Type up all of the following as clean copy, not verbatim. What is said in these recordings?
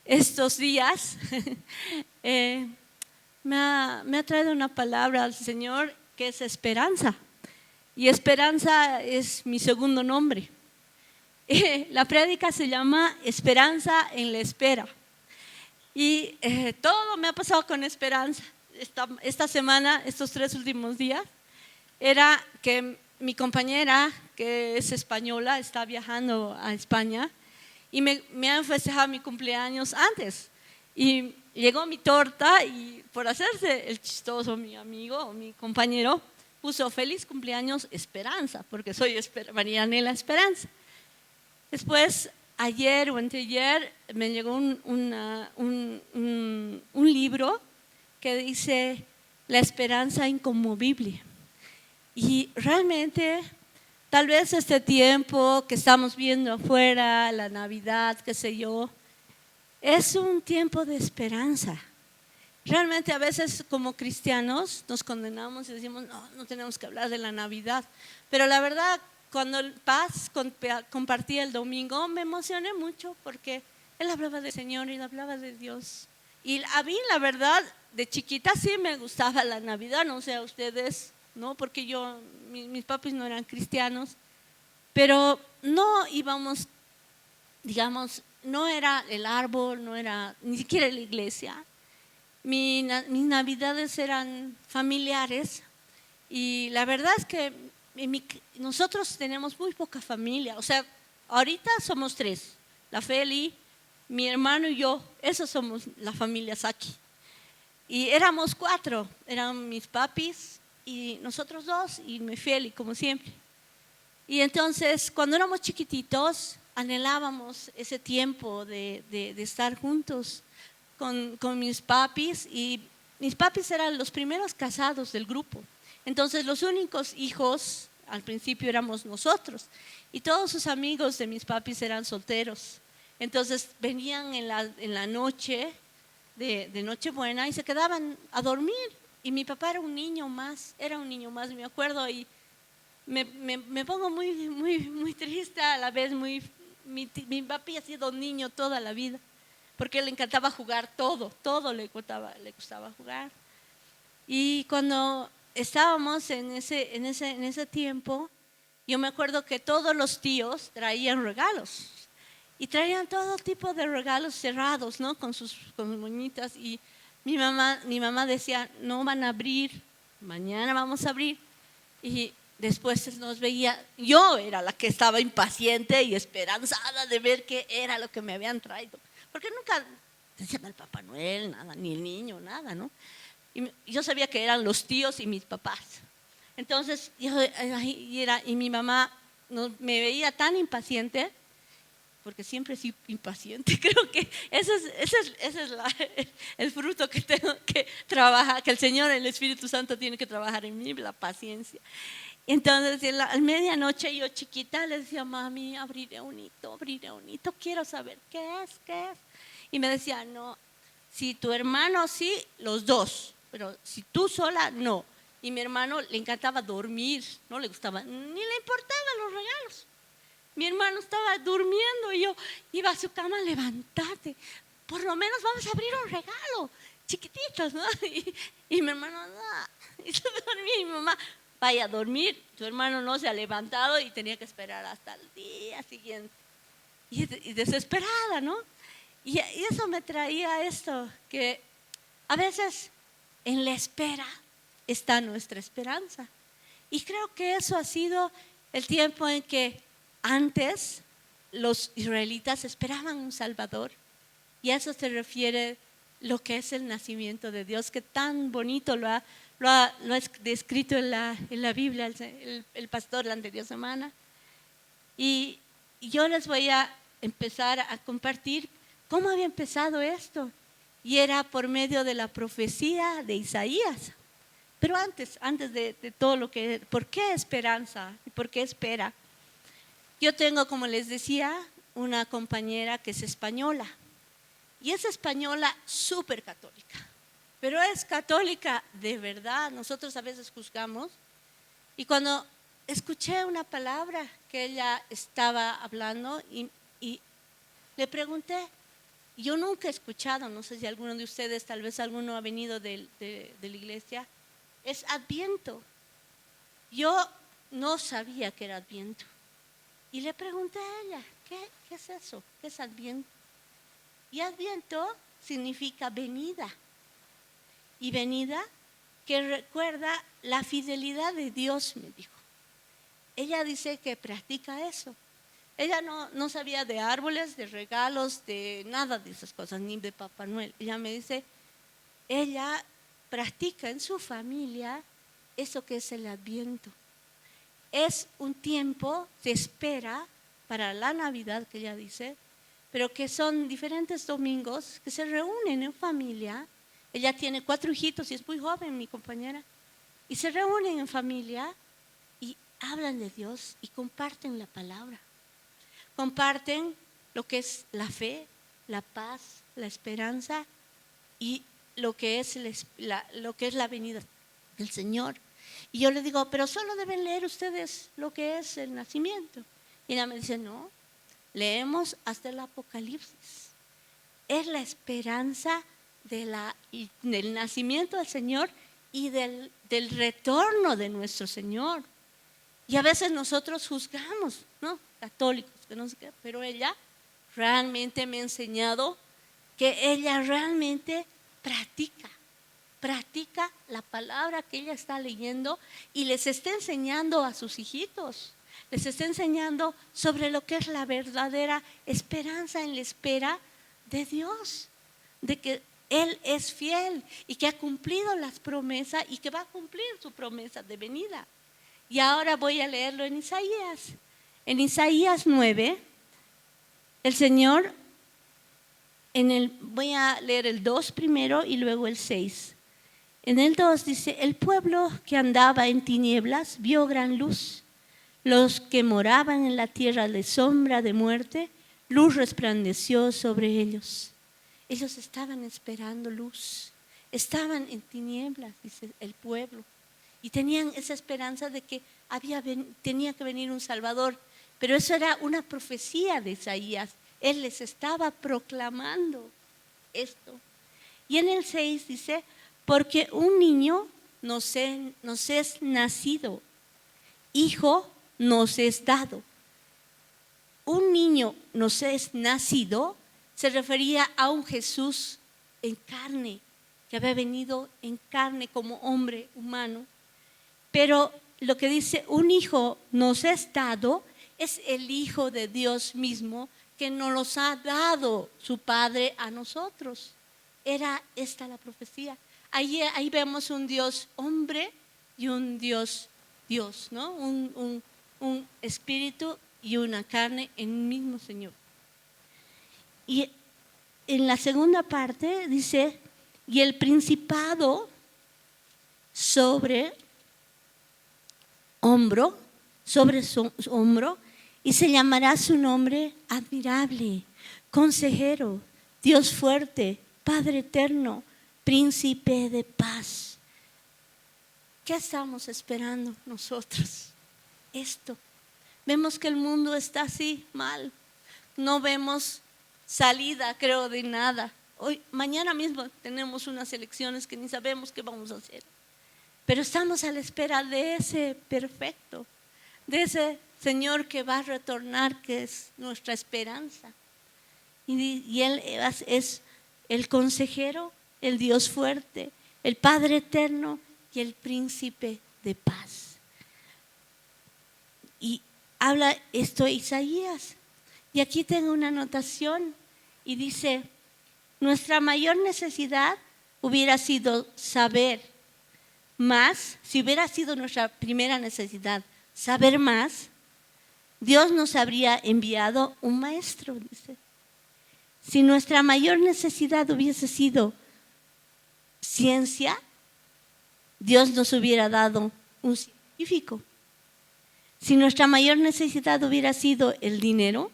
estos días, me ha traído una palabra al Señor que es esperanza. Y esperanza es mi segundo nombre. La prédica se llama Esperanza en la espera. Y todo me ha pasado con esperanza. Esta semana, estos 3 últimos días, era que mi compañera, que es española, está viajando a España y me han festejado mi cumpleaños antes. Y llegó mi torta y por hacerse el chistoso, mi amigo o mi compañero puso feliz cumpleaños Esperanza, porque soy Marianela Esperanza. Después, ayer o anteayer, me llegó un libro que dice La esperanza inconmovible. Y realmente, tal vez este tiempo que estamos viendo afuera, la Navidad, qué sé yo, es un tiempo de esperanza. Realmente a veces como cristianos nos condenamos y decimos, no tenemos que hablar de la Navidad. Pero la verdad, cuando Paz compartía el domingo, me emocioné mucho porque él hablaba del Señor y él hablaba de Dios. Y a mí, la verdad, de chiquita sí me gustaba la Navidad, no sé a ustedes, ¿no? Porque mis papis no eran cristianos, pero no íbamos, digamos, no era el árbol, no era ni siquiera la iglesia. Mis navidades eran familiares y la verdad es que nosotros tenemos muy poca familia. O sea, ahorita somos 3, la Feli, mi hermano y yo, esos somos la familia Saki. Y éramos 4, eran mis papis y nosotros 2 y mi Feli, como siempre. Y entonces, cuando éramos chiquititos, anhelábamos ese tiempo de estar juntos con mis papis, y mis papis eran los primeros casados del grupo. Entonces los únicos hijos al principio éramos nosotros y todos sus amigos de mis papis eran solteros. Entonces venían en la noche de Nochebuena y se quedaban a dormir, y mi papá era un niño más, me acuerdo, y me pongo muy triste a la vez. Mi papi ha sido niño toda la vida, porque le encantaba jugar, todo le gustaba jugar. Y cuando estábamos en ese tiempo, yo me acuerdo que todos los tíos traían regalos, y traían todo tipo de regalos cerrados, ¿no? Con sus moñitas, y mi mamá decía, no van a abrir, mañana vamos a abrir. Y después nos veía, yo era la que estaba impaciente y esperanzada de ver qué era lo que me habían traído, porque nunca decían al Papá Noel, nada, ni el niño, nada, ¿no? Y yo sabía que eran los tíos y mis papás. Entonces, y mi mamá me veía tan impaciente, porque siempre soy impaciente. Creo que ese es el fruto que tengo que trabajar, que el Señor, el Espíritu Santo tiene que trabajar en mí, la paciencia. Entonces, a medianoche, yo chiquita le decía, mami, abriré un hito, quiero saber qué es. Y me decía, no, si tu hermano sí, los 2, pero si tú sola, no. Y mi hermano le encantaba dormir, no le gustaba, ni le importaban los regalos. Mi hermano estaba durmiendo y yo iba a su cama, levántate, por lo menos vamos a abrir un regalo, chiquititos, ¿no? Y mi hermano, no, y se dormía, y mi mamá, vaya a dormir, tu hermano no se ha levantado, y tenía que esperar hasta el día siguiente. Y desesperada, ¿no? Y eso me traía esto, que a veces en la espera está nuestra esperanza. Y creo que eso ha sido el tiempo en que antes los israelitas esperaban un Salvador. Y a eso se refiere lo que es el nacimiento de Dios, que tan bonito lo ha descrito en la Biblia el pastor la anterior semana. Y yo les voy a empezar a compartir cómo había empezado esto. Y era por medio de la profecía de Isaías. Pero antes de todo lo que, ¿por qué esperanza? ¿Y por qué espera? Yo tengo, como les decía, una compañera que es española. Y es española súper católica. Pero es católica de verdad. Nosotros a veces juzgamos. Y cuando escuché una palabra que ella estaba hablando y le pregunté, yo nunca he escuchado, no sé si alguno de ustedes, tal vez alguno ha venido de la iglesia, es Adviento. Yo no sabía que era Adviento. Y le pregunté a ella, ¿qué es eso? ¿Qué es Adviento? Y Adviento significa venida. Y venida que recuerda la fidelidad de Dios, me dijo. Ella dice que practica eso. Ella no sabía de árboles, de regalos, de nada de esas cosas, ni de Papá Noel. Ella me dice, ella practica en su familia eso que es el Adviento. Es un tiempo de espera para la Navidad, que ella dice, pero que son diferentes domingos que se reúnen en familia. Ella tiene 4 hijitos y es muy joven, mi compañera. Y se reúnen en familia y hablan de Dios y comparten la palabra. Comparten lo que es la fe, la paz, la esperanza y lo que es la venida del Señor. Y yo le digo, pero solo deben leer ustedes lo que es el nacimiento. Y ella me dice, no, leemos hasta el Apocalipsis. Es la esperanza del nacimiento del Señor y del retorno de nuestro Señor. Y a veces nosotros juzgamos, ¿no? Católicos, que no sé qué, pero ella realmente me ha enseñado que ella realmente practica la palabra que ella está leyendo y les está enseñando a sus hijitos, les está enseñando sobre lo que es la verdadera esperanza en la espera de Dios, de que Él es fiel y que ha cumplido las promesas y que va a cumplir su promesa de venida. Y ahora voy a leerlo en Isaías. En Isaías 9, el Señor, voy a leer el 2 primero y luego el 6. En el 2 dice, el pueblo que andaba en tinieblas vio gran luz. Los que moraban en la tierra de sombra de muerte, luz resplandeció sobre ellos. Ellos estaban esperando luz, estaban en tinieblas, dice el pueblo, y tenían esa esperanza de que tenía que venir un Salvador, pero eso era una profecía de Isaías. Él les estaba proclamando esto. Y en el 6 dice, porque un niño nos es nacido, hijo nos es dado. Un niño nos es nacido se refería a un Jesús en carne, que había venido en carne como hombre humano. Pero lo que dice, un hijo nos es dado, es el Hijo de Dios mismo que nos los ha dado su Padre a nosotros. Era esta la profecía. Ahí vemos un Dios hombre y un Dios, ¿no? Un espíritu y una carne en un mismo Señor. Y en la segunda parte dice, y el principado sobre su hombro, y se llamará su nombre admirable, consejero, Dios fuerte, Padre eterno, príncipe de paz. ¿Qué estamos esperando nosotros? Esto. Vemos que el mundo está así mal. No vemos salida, creo, de nada. Mañana mismo tenemos unas elecciones que ni sabemos qué vamos a hacer. Pero estamos a la espera de ese perfecto, de ese Señor que va a retornar, que es nuestra esperanza. Y Él es el consejero, el Dios fuerte, el Padre eterno y el príncipe de paz. Y habla esto Isaías. Y aquí tengo una anotación y dice, nuestra mayor necesidad hubiera sido saber más, si hubiera sido nuestra primera necesidad, saber más, Dios nos habría enviado un maestro, dice. Si nuestra mayor necesidad hubiese sido ciencia, Dios nos hubiera dado un científico. Si nuestra mayor necesidad hubiera sido el dinero,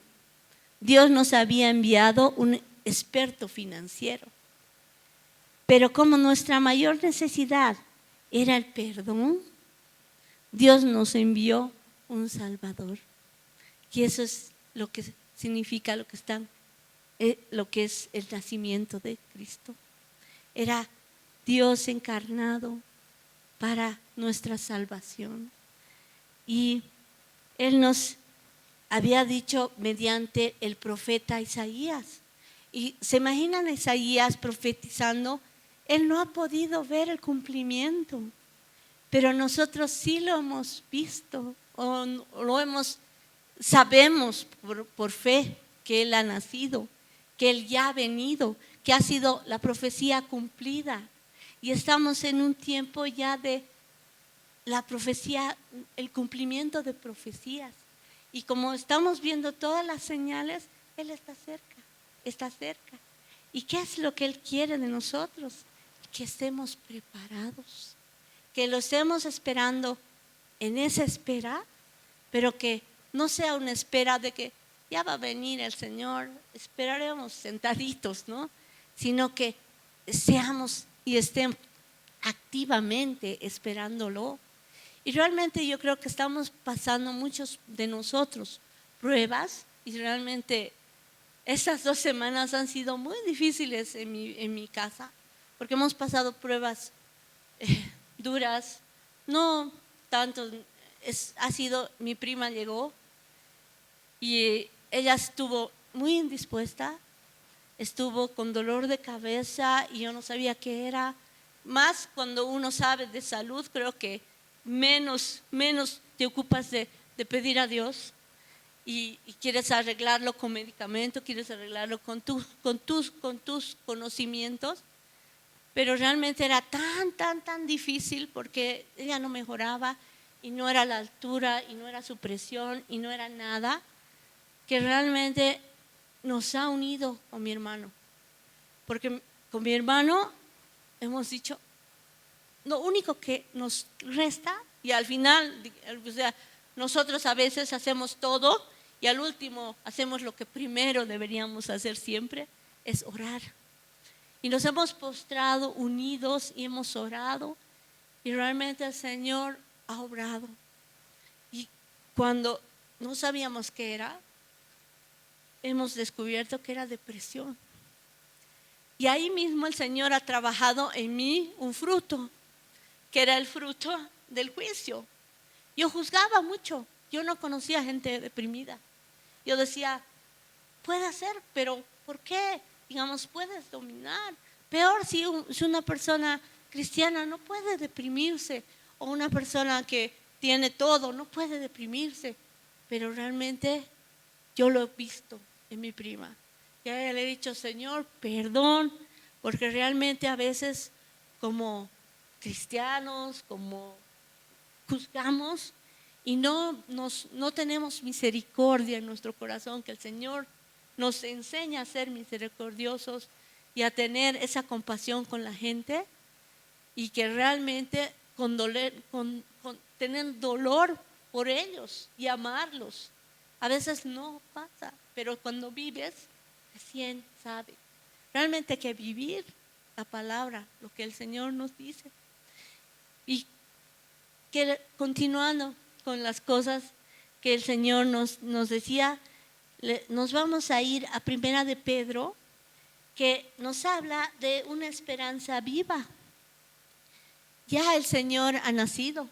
Dios nos había enviado un experto financiero. Pero como nuestra mayor necesidad era el perdón, Dios nos envió un Salvador. Y eso es lo que significa lo que están lo que es el nacimiento de Cristo. Era Dios encarnado para nuestra salvación. Y Él nos había dicho mediante el profeta Isaías. Y se imaginan a Isaías profetizando, él no ha podido ver el cumplimiento, pero nosotros sí lo hemos visto, o sabemos por fe que Él ha nacido, que Él ya ha venido, que ha sido la profecía cumplida. Y estamos en un tiempo ya de la profecía, el cumplimiento de profecías. Y como estamos viendo todas las señales, Él está cerca, está cerca. ¿Y qué es lo que Él quiere de nosotros? Que estemos preparados, que lo estemos esperando en esa espera, pero que no sea una espera de que ya va a venir el Señor, esperaremos sentaditos, ¿no? Sino que seamos y estemos activamente esperándolo. Y realmente yo creo que estamos pasando muchos de nosotros pruebas, y realmente estas 2 semanas han sido muy difíciles en mi casa, porque hemos pasado pruebas duras, no tanto, mi prima llegó y ella estuvo muy indispuesta, estuvo con dolor de cabeza y yo no sabía qué era. Más cuando uno sabe de salud, creo que menos te ocupas de pedir a Dios y quieres arreglarlo con medicamento, quieres arreglarlo con tus conocimientos, pero realmente era tan difícil porque ella no mejoraba y no era la altura y no era su presión y no era nada, que realmente nos ha unido con mi hermano, porque con mi hermano hemos dicho, lo único que nos resta, y al final, o sea, nosotros a veces hacemos todo y al último hacemos lo que primero deberíamos hacer siempre, es orar. Y nos hemos postrado unidos y hemos orado y realmente el Señor ha obrado. Y cuando no sabíamos qué era, hemos descubierto que era depresión. Y ahí mismo el Señor ha trabajado en mí un fruto, que era el fruto del juicio. Yo juzgaba mucho, yo no conocía gente deprimida. Yo decía, puede ser, pero ¿por qué? Digamos, puedes dominar. Peor si una persona cristiana no puede deprimirse, o una persona que tiene todo no puede deprimirse. Pero realmente yo lo he visto en mi prima. Y a ella le he dicho, Señor, perdón, porque realmente a veces como cristianos, como juzgamos y no tenemos misericordia en nuestro corazón, que el Señor nos enseña a ser misericordiosos y a tener esa compasión con la gente, y que realmente tener dolor por ellos y amarlos. A veces no pasa, pero cuando vives, recién sabes. Realmente hay que vivir la palabra, lo que el Señor nos dice. Y que continuando con las cosas que el Señor nos decía, nos vamos a ir a Primera de Pedro, que nos habla de una esperanza viva. Ya el Señor ha nacido.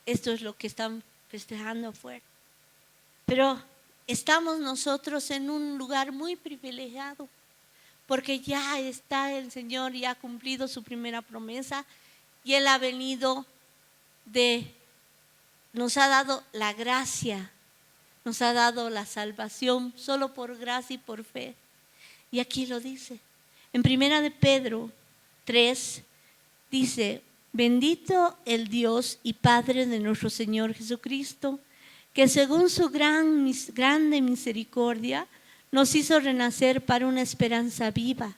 Esto es lo que están festejando afuera. Pero estamos nosotros en un lugar muy privilegiado, porque ya está el Señor y ha cumplido su primera promesa, y Él ha venido nos ha dado la gracia, nos ha dado la salvación solo por gracia y por fe. Y aquí lo dice. En Primera de Pedro 3 dice, bendito el Dios y Padre de nuestro Señor Jesucristo, que según su grande misericordia nos hizo renacer para una esperanza viva,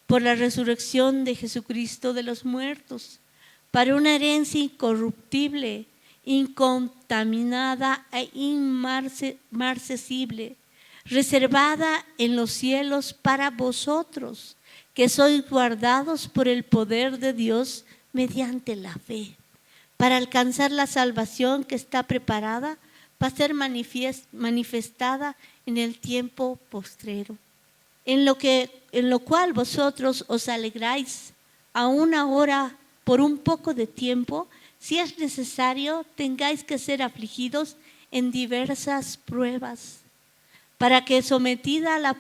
por la resurrección de Jesucristo de los muertos, para una herencia incorruptible, incontaminada e inmarcesible, reservada en los cielos para vosotros, que sois guardados por el poder de Dios mediante la fe, para alcanzar la salvación que está preparada para ser manifestada en el tiempo postrero. en lo cual vosotros os alegráis, aún ahora por un poco de tiempo, si es necesario, tengáis que ser afligidos en diversas pruebas, para que sometida a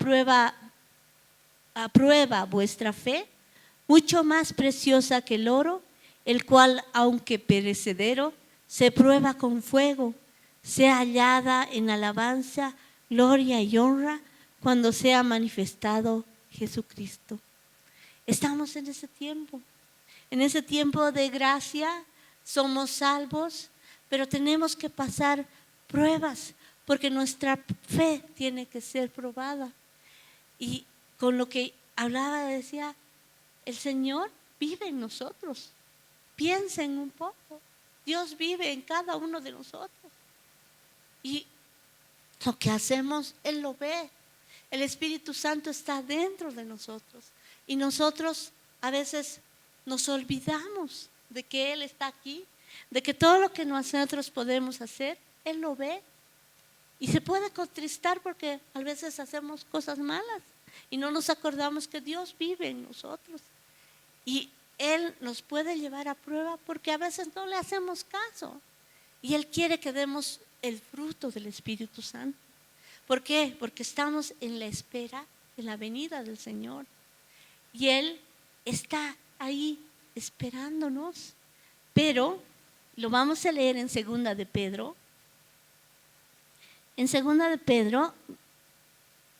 prueba vuestra fe, mucho más preciosa que el oro, el cual, aunque perecedero, se prueba con fuego, sea hallada en alabanza, gloria y honra cuando sea manifestado Jesucristo. Estamos en ese tiempo de gracia, somos salvos, pero tenemos que pasar pruebas porque nuestra fe tiene que ser probada. Y con lo que hablaba, decía, el Señor vive en nosotros. Piensen un poco, Dios vive en cada uno de nosotros. Y lo que hacemos, Él lo ve. El Espíritu Santo está dentro de nosotros. Y nosotros a veces nos olvidamos de que Él está aquí, de que todo lo que nosotros podemos hacer, Él lo ve. Y se puede contristar porque a veces hacemos cosas malas y no nos acordamos que Dios vive en nosotros. Y Él nos puede llevar a prueba porque a veces no le hacemos caso. Y Él quiere que demos el fruto del Espíritu Santo. ¿Por qué? Porque estamos en la espera de la venida del Señor. Y Él está ahí esperándonos. Pero lo vamos a leer en 2 de Pedro. En 2 de Pedro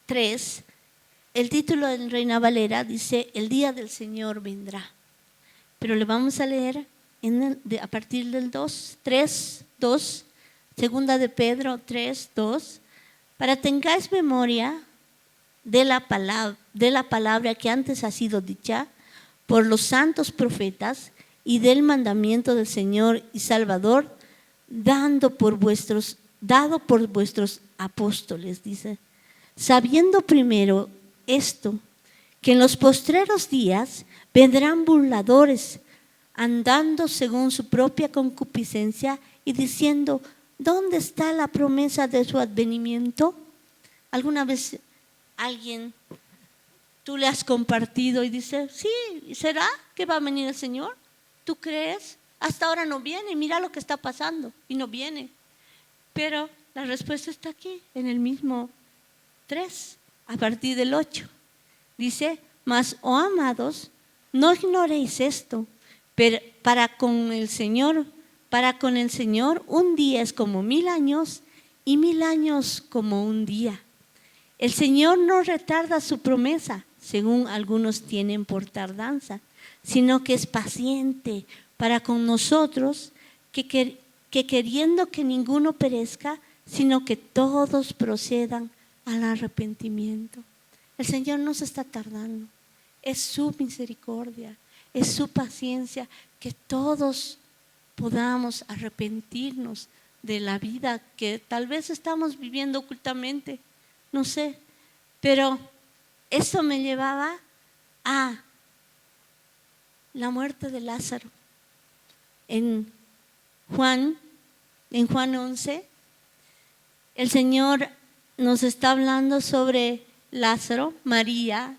3, el título en Reina Valera dice: el día del Señor vendrá. Pero le vamos a leer a partir del 2, 3, 2, 2 de Pedro 3, 2, para tengáis memoria de la palabra que antes ha sido dicha por los santos profetas y del mandamiento del Señor y Salvador dado por vuestros apóstoles, dice, sabiendo primero esto, que en los postreros días vendrán burladores, andando según su propia concupiscencia y diciendo: ¿dónde está la promesa de su advenimiento? ¿Alguna vez tú le has compartido y dice: sí, ¿será que va a venir el Señor? ¿Tú crees? Hasta ahora no viene, mira lo que está pasando y no viene. Pero la respuesta está aquí, en el mismo 3, a partir del 8. Dice: mas, oh amados, no ignoréis esto, pero para con el Señor un día es como 1000 años y 1000 años como un día. El Señor no retarda su promesa, según algunos tienen por tardanza, sino que es paciente para con nosotros, que queriendo que ninguno perezca, sino que todos procedan al arrepentimiento. El Señor no se está tardando, es su misericordia, es su paciencia, que todos podamos arrepentirnos de la vida que tal vez estamos viviendo ocultamente, no sé, pero eso me llevaba a la muerte de Lázaro. En Juan 11, el Señor nos está hablando sobre Lázaro, María,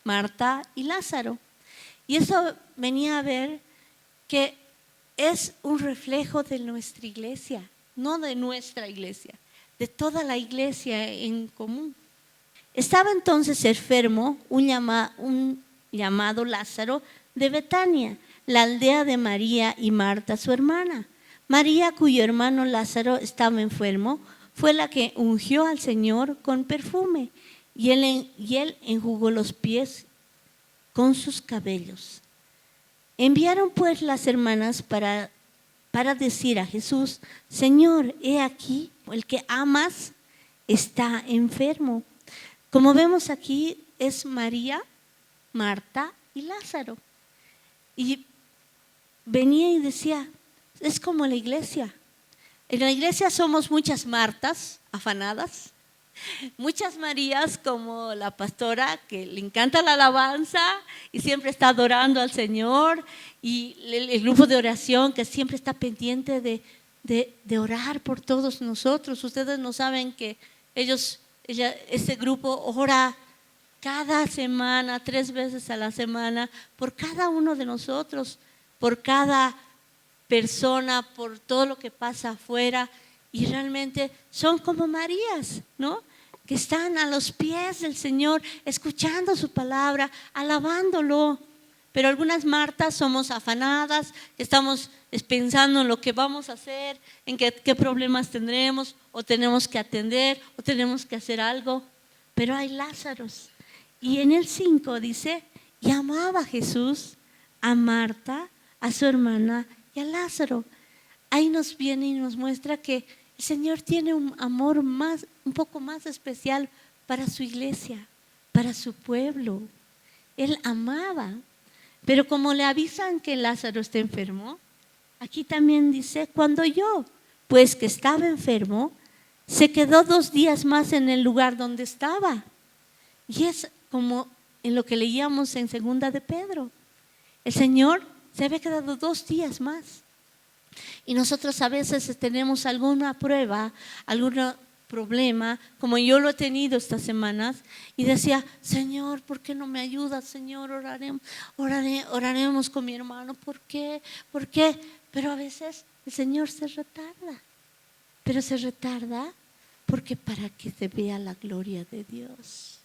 Marta y Lázaro. Y eso venía a ver que es un reflejo de nuestra iglesia, no de nuestra iglesia, de toda la iglesia en común. Estaba entonces enfermo un llamado Lázaro de Betania, la aldea de María y Marta, su hermana. María, cuyo hermano Lázaro estaba enfermo, fue la que ungió al Señor con perfume y él enjugó los pies con sus cabellos. Enviaron pues las hermanas para decir a Jesús: Señor, he aquí, el que amas está enfermo. Como vemos aquí, es María, Marta y Lázaro. Y venía y decía: es como la iglesia. En la iglesia somos muchas Martas afanadas, muchas Marías como la pastora que le encanta la alabanza y siempre está adorando al Señor, y el grupo de oración que siempre está pendiente de orar por todos nosotros. Ustedes no saben que ese grupo ora cada semana, 3 veces a la semana, por cada uno de nosotros, por cada persona, por todo lo que pasa afuera. Y realmente son como Marías, ¿no? Que están a los pies del Señor, escuchando su palabra, alabándolo. Pero algunas Martas somos afanadas, estamos pensando en lo que vamos a hacer, en qué problemas tendremos, o tenemos que atender, o tenemos que hacer algo. Pero hay Lázaros. Y en el 5 dice, y amaba a Jesús, a Marta, a su hermana y a Lázaro. Ahí nos viene y nos muestra que el Señor tiene un amor un poco más especial para su iglesia, para su pueblo. Él amaba. Pero como le avisan que Lázaro está enfermo, aquí también dice, cuando oyó, pues que estaba enfermo, se quedó 2 días más en el lugar donde estaba. Y es como en lo que leíamos en 2 de Pedro. El Señor se había quedado 2 días más. Y nosotros a veces tenemos alguna prueba, algún problema, como yo lo he tenido estas semanas, y decía, Señor, ¿por qué no me ayudas? Señor, oraremos con mi hermano. ¿Por qué? ¿Por qué? Pero a veces el Señor se retarda. Pero se retarda porque para que se vea la gloria de Dios.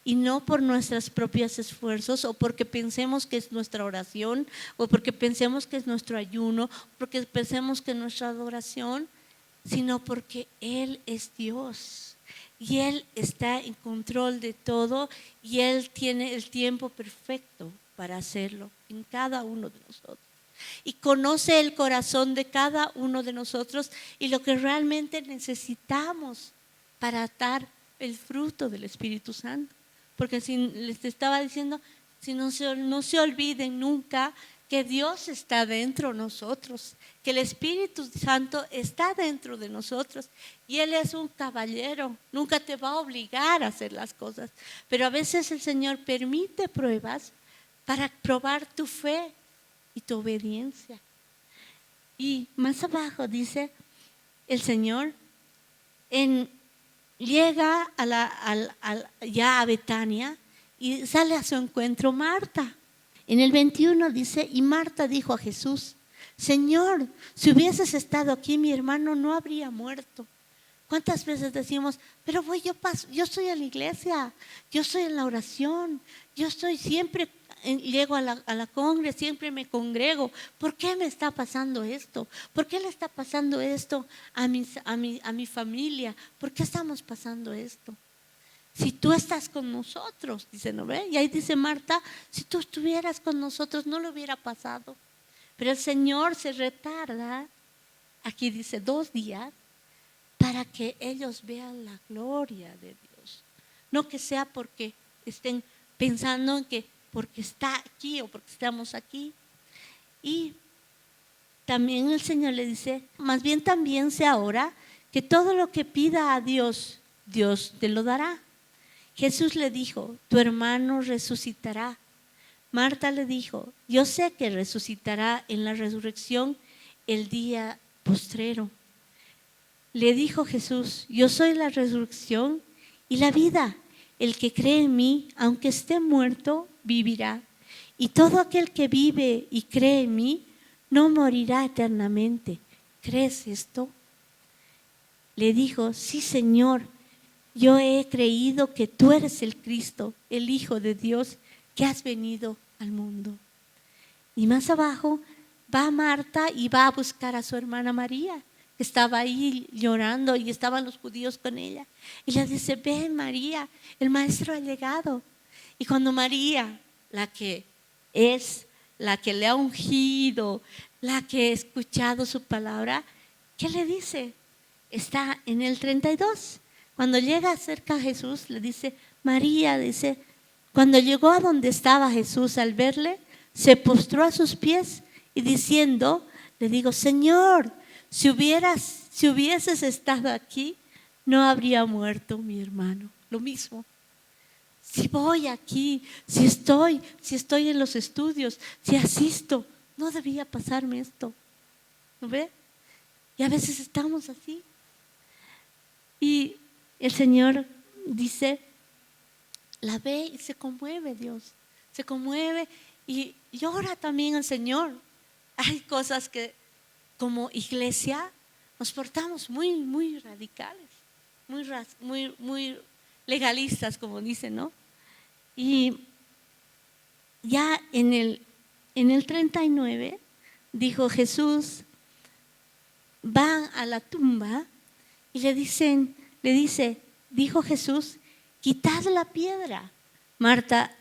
Y no por nuestros propios esfuerzos, o porque pensemos que es nuestra oración, o porque pensemos que es nuestro ayuno, porque pensemos que es nuestra adoración, sino porque Él es Dios. Y Él está en control de todo, y Él tiene el tiempo perfecto para hacerlo en cada uno de nosotros. Y conoce el corazón de cada uno de nosotros y lo que realmente necesitamos para dar el fruto del Espíritu Santo. Porque si les estaba diciendo, si no se olviden nunca que Dios está dentro de nosotros, que el Espíritu Santo está dentro de nosotros y Él es un caballero, nunca te va a obligar a hacer las cosas, pero a veces el Señor permite pruebas para probar tu fe y tu obediencia. Y más abajo dice el Señor, llega ya a Betania y sale a su encuentro Marta. En el 21 dice, y Marta dijo a Jesús, Señor, si hubieses estado aquí, mi hermano no habría muerto. ¿Cuántas veces decimos, pero yo estoy en la iglesia, yo estoy en la oración, yo estoy siempre, llego a la congre, siempre me congrego? ¿Por qué me está pasando esto? ¿Por qué le está pasando esto a mi familia? ¿Por qué estamos pasando esto? Si tú estás con nosotros, dice, ¿no ve? Y ahí dice Marta, si tú estuvieras con nosotros no lo hubiera pasado. Pero el Señor se retarda, aquí dice 2 días, para que ellos vean la gloria de Dios. No que sea porque estén pensando en que porque está aquí o porque estamos aquí. Y también el Señor le dice, más bien también sea ahora que todo lo que pida a Dios, Dios te lo dará. Jesús le dijo, tu hermano resucitará. Marta le dijo, yo sé que resucitará en la resurrección el día postrero. Le dijo Jesús, yo soy la resurrección y la vida. El que cree en mí, aunque esté muerto, vivirá. Y todo aquel que vive y cree en mí, no morirá eternamente. ¿Crees esto? Le dijo, sí, Señor, yo he creído que tú eres el Cristo, el Hijo de Dios, que has venido al mundo. Y más abajo va Marta y va a buscar a su hermana María, que estaba ahí llorando y estaban los judíos con ella. Y le dice, ven María, el maestro ha llegado. Y cuando María, la que le ha ungido, la que ha escuchado su palabra, ¿qué le dice? Está en el 32. Cuando llega cerca a Jesús, le dice, María, dice, cuando llegó a donde estaba Jesús, al verle, se postró a sus pies y diciendo, le digo, Señor, si hubieses estado aquí, no habría muerto mi hermano. Lo mismo. Si voy aquí, si estoy en los estudios, si asisto, no debía pasarme esto. ¿No ve? Y a veces estamos así. Y el Señor dice, la ve y se conmueve Dios, se conmueve y llora también al Señor. Hay cosas que como iglesia nos portamos muy radicales, muy legalistas, como dicen, ¿no? Y ya en el 39 dijo Jesús, van a la tumba y dijo Jesús, quitad la piedra. Marta,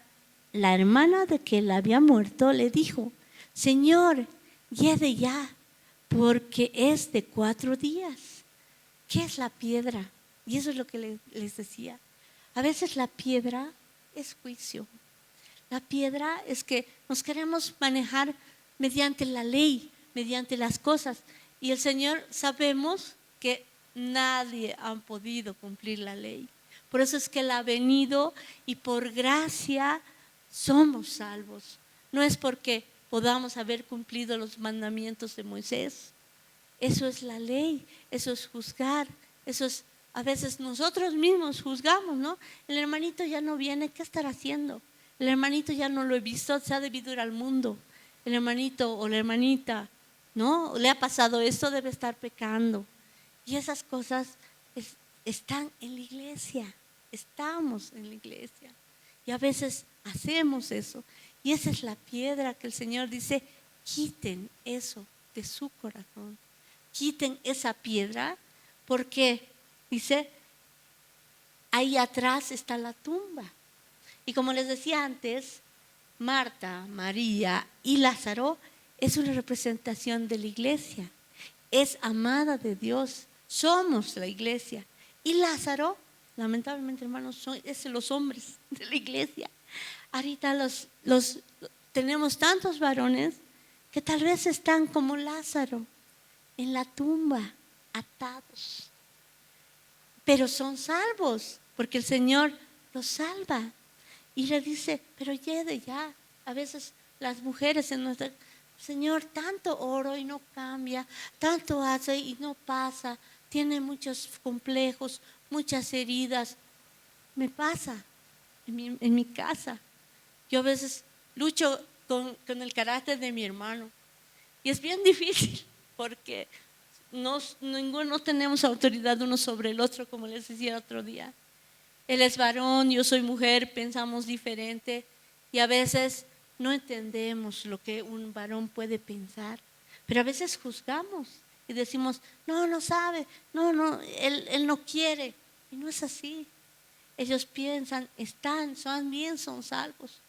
la hermana de que él había muerto, le dijo, Señor, lleve ya, porque es de 4 días. ¿Qué es la piedra? Y eso es lo que les decía. A veces la piedra es juicio. La piedra es que nos queremos manejar mediante la ley, mediante las cosas. Y el Señor, sabemos que nadie ha podido cumplir la ley. Por eso es que Él ha venido y por gracia somos salvos. No es porque podamos haber cumplido los mandamientos de Moisés. Eso es la ley, eso es juzgar, eso es, a veces nosotros mismos juzgamos, ¿no? El hermanito ya no viene, ¿qué estará haciendo? El hermanito ya no lo he visto, se ha debido ir al mundo. El hermanito o la hermanita, ¿no? Le ha pasado esto, debe estar pecando. Y esas cosas están en la iglesia, estamos en la iglesia. Y a veces hacemos eso. Y esa es la piedra que el Señor dice, quiten eso de su corazón. Quiten esa piedra porque, dice, ahí atrás está la tumba. Y como les decía antes, Marta, María y Lázaro es una representación de la iglesia. Es amada de Dios. Somos la iglesia. Y Lázaro, lamentablemente, hermanos, es los hombres de la iglesia. Ahorita tenemos tantos varones que tal vez están como Lázaro en la tumba, atados. Pero son salvos, porque el Señor los salva. Y le dice, pero llegue ya. A veces las mujeres en nuestra, Señor, tanto oro y no cambia, tanto hace y no pasa, tiene muchos complejos, muchas heridas. Me pasa en mi casa. Yo a veces lucho con el carácter de mi hermano. Y es bien difícil porque ninguno tenemos autoridad uno sobre el otro, como les decía otro día. Él es varón, yo soy mujer, pensamos diferente y a veces no entendemos lo que un varón puede pensar, pero a veces juzgamos y decimos, no sabe, él no quiere. Y no es así. Ellos piensan, son salvos,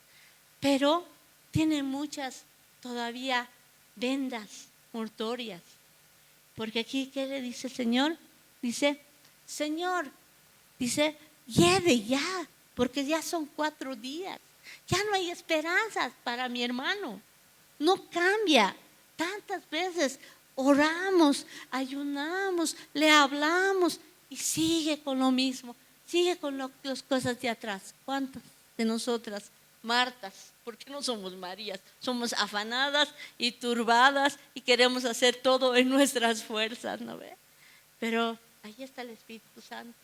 pero tienen muchas todavía vendas mortuorias. Porque aquí, ¿qué le dice el Señor? Dice, Señor, lleve ya, porque ya son 4 días. Ya no hay esperanzas para mi hermano. No cambia. Tantas veces oramos, ayunamos, le hablamos y sigue con lo mismo. Sigue con las cosas de atrás. ¿Cuántas de nosotras, Martas, por qué no somos Marías? Somos afanadas y turbadas y queremos hacer todo en nuestras fuerzas, ¿no ve? Pero ahí está el Espíritu Santo.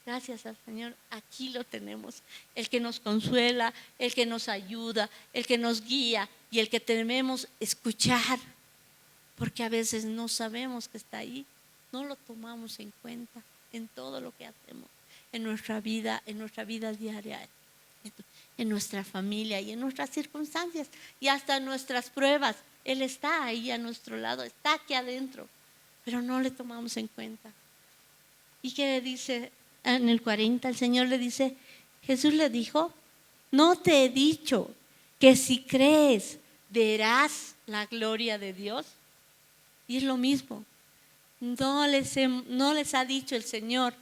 Gracias al Señor, aquí lo tenemos. El que nos consuela, el que nos ayuda, el que nos guía y el que tememos escuchar. Porque a veces no sabemos que está ahí, no lo tomamos en cuenta en todo lo que hacemos, en nuestra vida diaria, en nuestra familia y en nuestras circunstancias y hasta en nuestras pruebas. Él está ahí a nuestro lado, está aquí adentro, pero no le tomamos en cuenta. ¿Y qué le dice en el 40? El Señor le dice, Jesús le dijo, no te he dicho que si crees verás la gloria de Dios. Y es lo mismo, no les ha dicho el Señor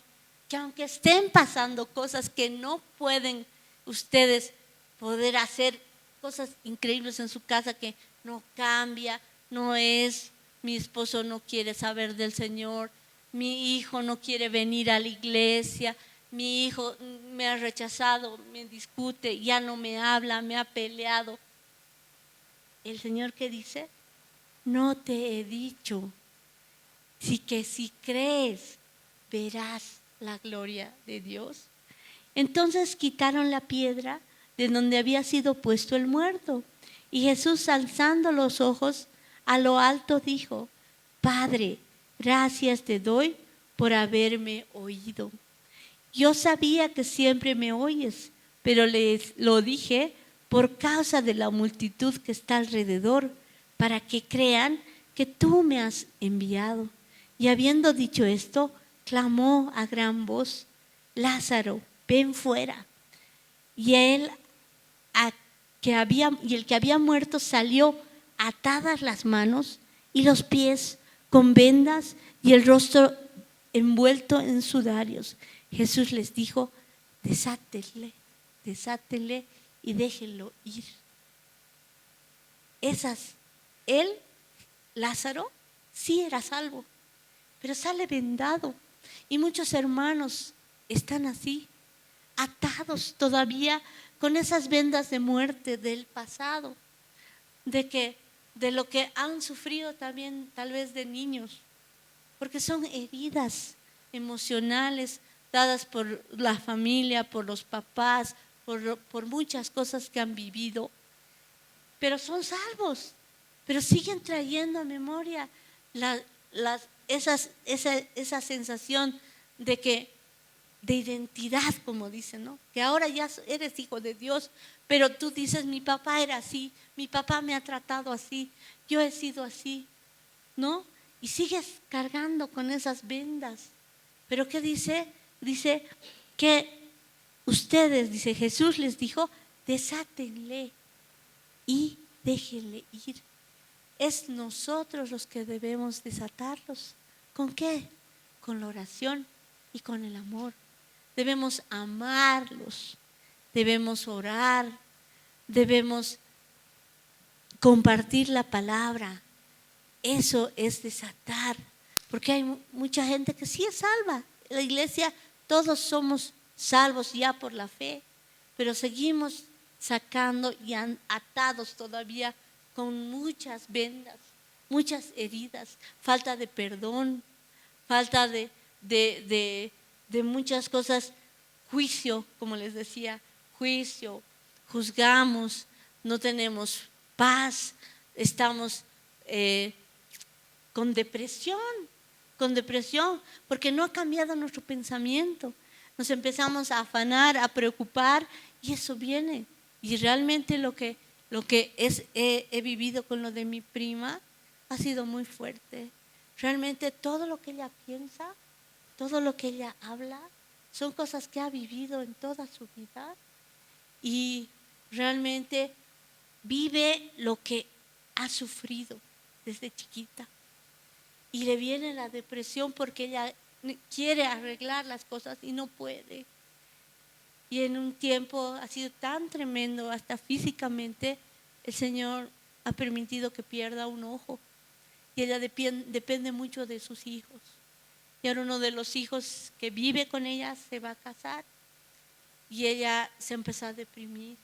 que aunque estén pasando cosas que no pueden ustedes poder hacer, cosas increíbles en su casa que no cambia, mi esposo no quiere saber del Señor, mi hijo no quiere venir a la iglesia, mi hijo me ha rechazado, me discute, ya no me habla, me ha peleado. El Señor, ¿qué dice? No te he dicho que si crees verás la gloria de Dios. Entonces quitaron la piedra de donde había sido puesto el muerto. Y Jesús, alzando los ojos a lo alto, dijo: Padre, gracias te doy por haberme oído. Yo sabía que siempre me oyes, pero les lo dije por causa de la multitud que está alrededor, para que crean que tú me has enviado. Y habiendo dicho esto, clamó a gran voz: Lázaro, ven fuera. Y el que había muerto salió, atadas las manos y los pies con vendas y el rostro envuelto en sudarios. Jesús les dijo: desátenle y déjenlo ir. Él, Lázaro, sí era salvo, pero sale vendado. Y muchos hermanos están así, atados todavía con esas vendas de muerte del pasado, de lo que han sufrido también tal vez de niños, porque son heridas emocionales dadas por la familia, por los papás, por muchas cosas que han vivido, pero son salvos, pero siguen trayendo a memoria esa sensación de identidad, como dicen, ¿no? Que ahora ya eres hijo de Dios, pero tú dices: mi papá era así, mi papá me ha tratado así, yo he sido así, ¿no? Y sigues cargando con esas vendas. Pero ¿qué dice? Dice que ustedes, dice Jesús, les dijo: desátenle y déjenle ir. Es nosotros los que debemos desatarlos. ¿Con qué? Con la oración y con el amor. Debemos amarlos, debemos orar, debemos compartir la palabra. Eso es desatar, porque hay mucha gente que sí es salva. En la iglesia todos somos salvos ya por la fe, pero seguimos sacando y atados todavía con muchas vendas, muchas heridas, falta de perdón, falta de muchas cosas, juicio, como les decía, juicio, juzgamos, no tenemos paz, estamos con depresión, porque no ha cambiado nuestro pensamiento. Nos empezamos a afanar, a preocupar, y eso viene. Y realmente lo que he vivido con lo de mi prima ha sido muy fuerte. Realmente todo lo que ella piensa, todo lo que ella habla, son cosas que ha vivido en toda su vida, y realmente vive lo que ha sufrido desde chiquita. Y le viene la depresión porque ella quiere arreglar las cosas y no puede. Y en un tiempo ha sido tan tremendo, hasta físicamente, el Señor ha permitido que pierda un ojo. Y ella depende mucho de sus hijos. Y ahora uno de los hijos que vive con ella se va a casar. Y ella se empezó a deprimir.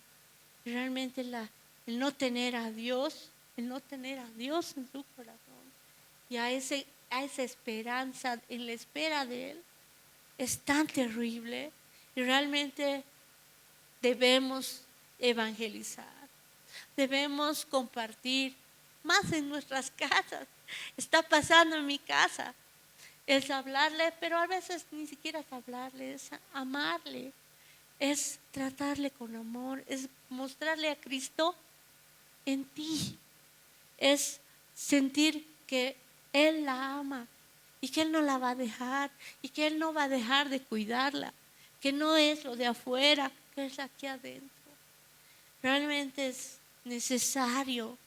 Y realmente el no tener a Dios en su corazón. Y a esa esperanza, en la espera de Él, es tan terrible. Y realmente debemos evangelizar, debemos compartir más en nuestras casas. Está pasando en mi casa, es hablarle, pero a veces ni siquiera es hablarle, es amarle, es tratarle con amor, es mostrarle a Cristo en ti, es sentir que Él la ama y que Él no la va a dejar, y que Él no va a dejar de cuidarla, que no es lo de afuera, que es aquí adentro. Realmente es necesario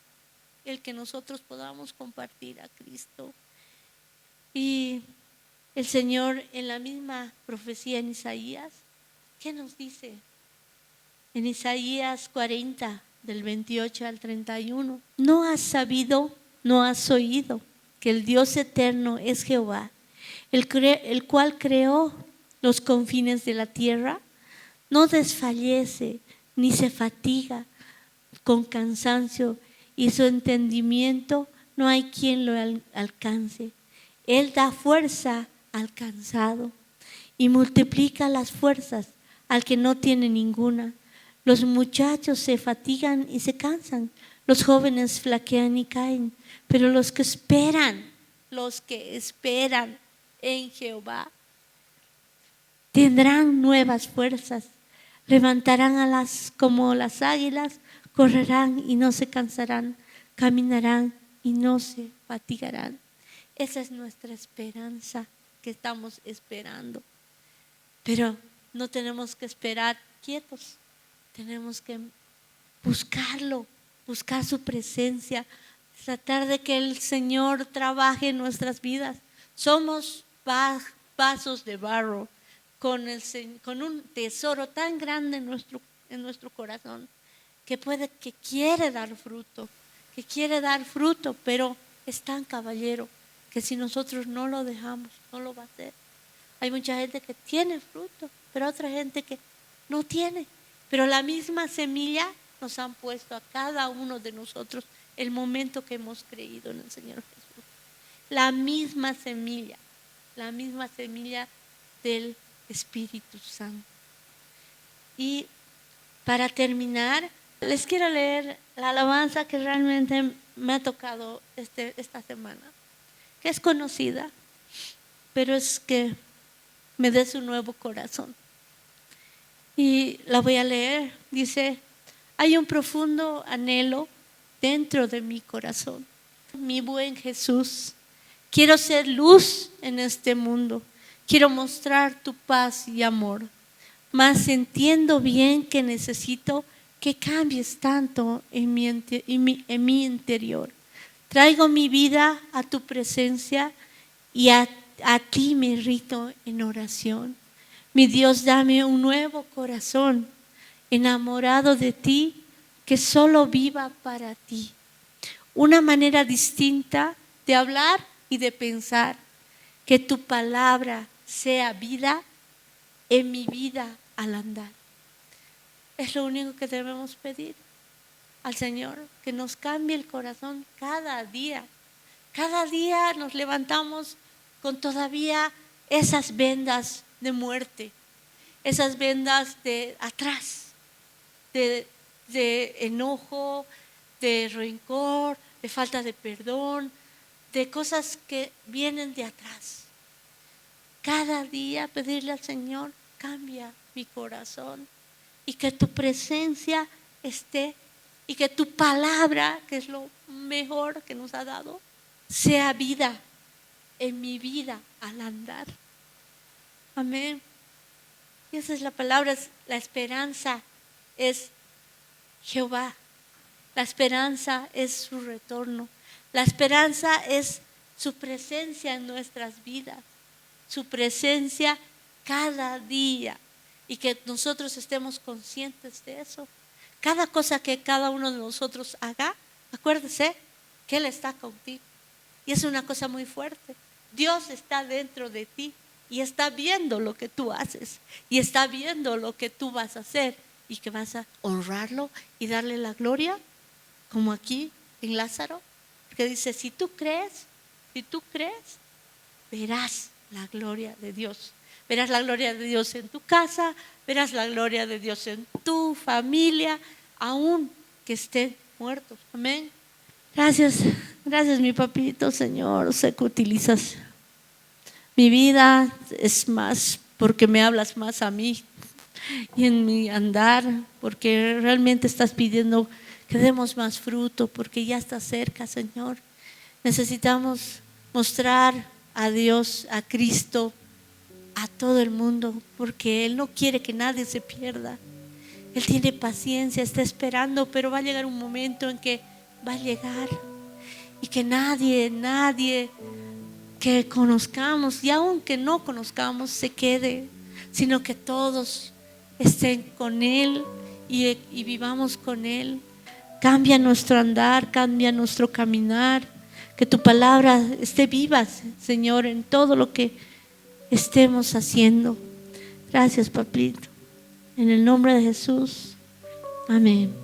el que nosotros podamos compartir a Cristo. Y el Señor, en la misma profecía en Isaías, ¿qué nos dice? En Isaías 40, del 28 al 31. ¿No has sabido, no has oído que el Dios eterno es Jehová, el cual creó los confines de la tierra? No desfallece ni se fatiga con cansancio, y su entendimiento no hay quien lo alcance. Él da fuerza al cansado y multiplica las fuerzas al que no tiene ninguna. Los muchachos se fatigan y se cansan, los jóvenes flaquean y caen, pero los que esperan en Jehová tendrán nuevas fuerzas, levantarán alas como las águilas, correrán y no se cansarán, caminarán y no se fatigarán. Esa es nuestra esperanza que estamos esperando. Pero no tenemos que esperar quietos, tenemos que buscarlo, buscar su presencia, tratar de que el Señor trabaje en nuestras vidas. Somos vasos de barro con un tesoro tan grande en nuestro corazón que quiere dar fruto, pero es tan caballero que si nosotros no lo dejamos, no lo va a hacer. Hay mucha gente que tiene fruto, pero otra gente que no tiene. Pero la misma semilla nos han puesto a cada uno de nosotros el momento que hemos creído en el Señor Jesús. La misma semilla del Espíritu Santo. Y para terminar, les quiero leer la alabanza que realmente me ha tocado esta semana, que es conocida, pero es que me dé su nuevo corazón. Y la voy a leer. Dice: hay un profundo anhelo dentro de mi corazón. Mi buen Jesús, quiero ser luz en este mundo. Quiero mostrar tu paz y amor. Mas entiendo bien que necesito que cambies tanto en mi interior. Traigo mi vida a tu presencia y a ti me rito en oración. Mi Dios, dame un nuevo corazón, enamorado de ti, que solo viva para ti. Una manera distinta de hablar y de pensar. Que tu palabra sea vida en mi vida al andar. Es lo único que debemos pedir al Señor, que nos cambie el corazón cada día. Cada día nos levantamos con todavía esas vendas de muerte, esas vendas de atrás, de enojo, de rencor, de falta de perdón, de cosas que vienen de atrás. Cada día pedirle al Señor: cambia mi corazón, y que tu presencia esté, y que tu palabra, que es lo mejor que nos ha dado, sea vida en mi vida al andar. Amén. Y esa es la palabra, la esperanza es Jehová. La esperanza es su retorno. La esperanza es su presencia en nuestras vidas. Su presencia cada día. Y que nosotros estemos conscientes de eso. Cada cosa que cada uno de nosotros haga, acuérdese que Él está contigo. Y es una cosa muy fuerte. Dios está dentro de ti y está viendo lo que tú haces. Y está viendo lo que tú vas a hacer. Y que vas a honrarlo y darle la gloria, como aquí en Lázaro. Porque dice: si tú crees, verás la gloria de Dios. Verás la gloria de Dios en tu casa, verás la gloria de Dios en tu familia, aun que estén muertos. Amén. Gracias mi papito, Señor. Sé que utilizas mi vida, es más porque me hablas más a mí y en mi andar, porque realmente estás pidiendo que demos más fruto, porque ya está cerca, Señor. Necesitamos mostrar a Dios, a Cristo, a todo el mundo, porque Él no quiere que nadie se pierda. Él tiene paciencia, está esperando, pero va a llegar un momento en que va a llegar y que nadie que conozcamos, y aunque no conozcamos, se quede, sino que todos estén con Él y vivamos con Él. Cambia nuestro andar, cambia nuestro caminar. Que tu palabra esté viva, Señor, en todo lo que estemos haciendo. Gracias, papito. En el nombre de Jesús. Amén.